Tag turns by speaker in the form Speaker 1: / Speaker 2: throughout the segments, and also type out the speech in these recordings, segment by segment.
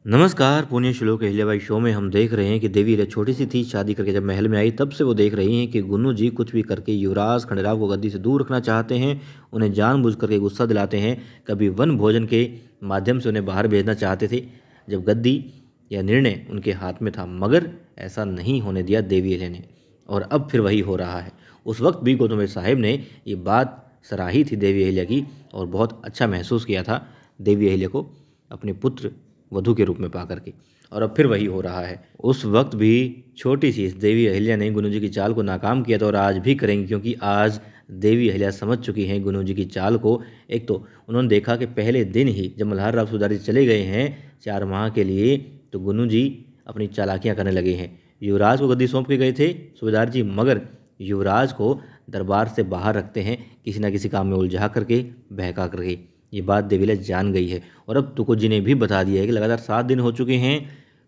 Speaker 1: नमस्कार, पुण्य श्लोक अहिल्याबाई शो में हम देख रहे हैं कि देवी अहिल्या छोटी सी थी, शादी करके जब महल में आई तब से वो देख रही हैं कि गुन्नू जी कुछ भी करके युवराज खंडेराव को गद्दी से दूर रखना चाहते हैं। उन्हें जानबूझ करके गुस्सा दिलाते हैं, कभी वन भोजन के माध्यम से उन्हें बाहर भेजना चाहते थे जब गद्दी या निर्णय उनके हाथ में था, मगर ऐसा नहीं होने दिया देवी अहिल्या ने। और अब फिर वही हो रहा है। उस वक्त भी गौतम साहिब ने ये बात सराही थी देवी अहिल्या की और बहुत अच्छा महसूस किया था देवी अहिल्या को अपने पुत्र वधू के रूप में पा करके। और अब फिर वही हो रहा है। उस वक्त भी छोटी सी देवी अहिल्या ने गुरु जी की चाल को नाकाम किया था और आज भी करेंगे, क्योंकि आज देवी अहिल्या समझ चुकी हैं गुरु जी की चाल को। एक तो उन्होंने देखा कि पहले दिन ही जब मल्हार राव सुधारी चले गए हैं 4 माह के लिए, तो गुरु जी अपनी चालाकियाँ करने लगे हैं। युवराज को गद्दी सौंप के गए थे सूबेदार जी, मगर युवराज को दरबार से बाहर रखते हैं किसी न किसी काम में उलझा करके, बहका करके। ये बात देवी अहिल्या जान गई है और अब तुको जी ने भी बता दिया है कि लगातार 7 दिन हो चुके हैं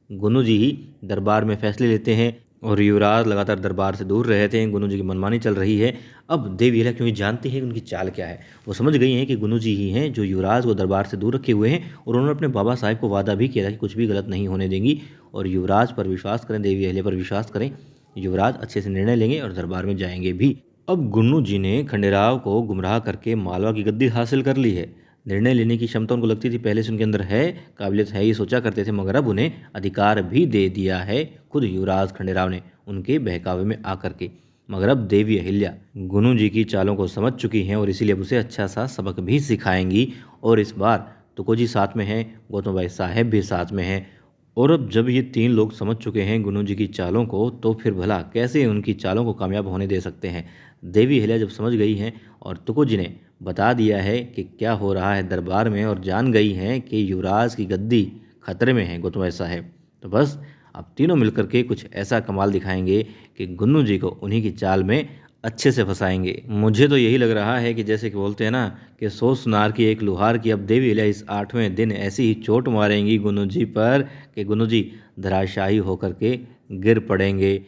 Speaker 1: गुरु जी ही दरबार में फैसले लेते हैं और युवराज लगातार दरबार से दूर रहते हैं। गुरु जी की मनमानी चल रही है। अब देवी अहिल्या क्योंकि जानती है कि उनकी चाल क्या है, वो समझ गई हैं कि गुरु जी ही हैं जो युवराज को दरबार से दूर रखे हुए हैं और उन्होंने अपने बाबा साहब को वादा भी किया था कि कुछ भी गलत नहीं होने देंगी और युवराज पर विश्वास करें, देवी अहिल्या पर विश्वास करें। युवराज अच्छे से निर्णय लेंगे और दरबार में जाएंगे भी। अब गुन्नू जी ने खंडेराव को गुमराह करके मालवा की गद्दी हासिल कर ली है। निर्णय लेने की क्षमता उनको लगती थी पहले से उनके अंदर है, काबिलियत है, ये सोचा करते थे, मगर अब उन्हें अधिकार भी दे दिया है खुद युवराज खंडेराव ने उनके बहकावे में आकर के। मगर अब देवी अहिल्या गुरु जी की चालों को समझ चुकी हैं और इसीलिए अब उसे अच्छा सा सबक भी सिखाएंगी। और इस बार तुको जी साथ में हैं, गौतम भाई साहब भी साथ में हैं। और अब जब ये 3 लोग समझ चुके हैं गुरु जी की चालों को, तो फिर भला कैसे उनकी चालों को कामयाब होने दे सकते हैं। देवी अहिल्या जब समझ गई हैं और तुको जी ने बता दिया है कि क्या हो रहा है दरबार में और जान गई हैं कि युवराज की गद्दी खतरे में है गौतम साहब, तो बस अब तीनों मिलकर के कुछ ऐसा कमाल दिखाएंगे कि गुन्नू जी को उन्हीं की चाल में अच्छे से फंसाएंगे। मुझे तो यही लग रहा है कि जैसे कि बोलते हैं ना कि 100 सुनार की एक लुहार की, अब देवी अहिल्या इस 8वें दिन ऐसी ही चोट मारेंगी गुन्नू जी पर कि गुन्नू जी धराशायी होकर के गिर पड़ेंगे।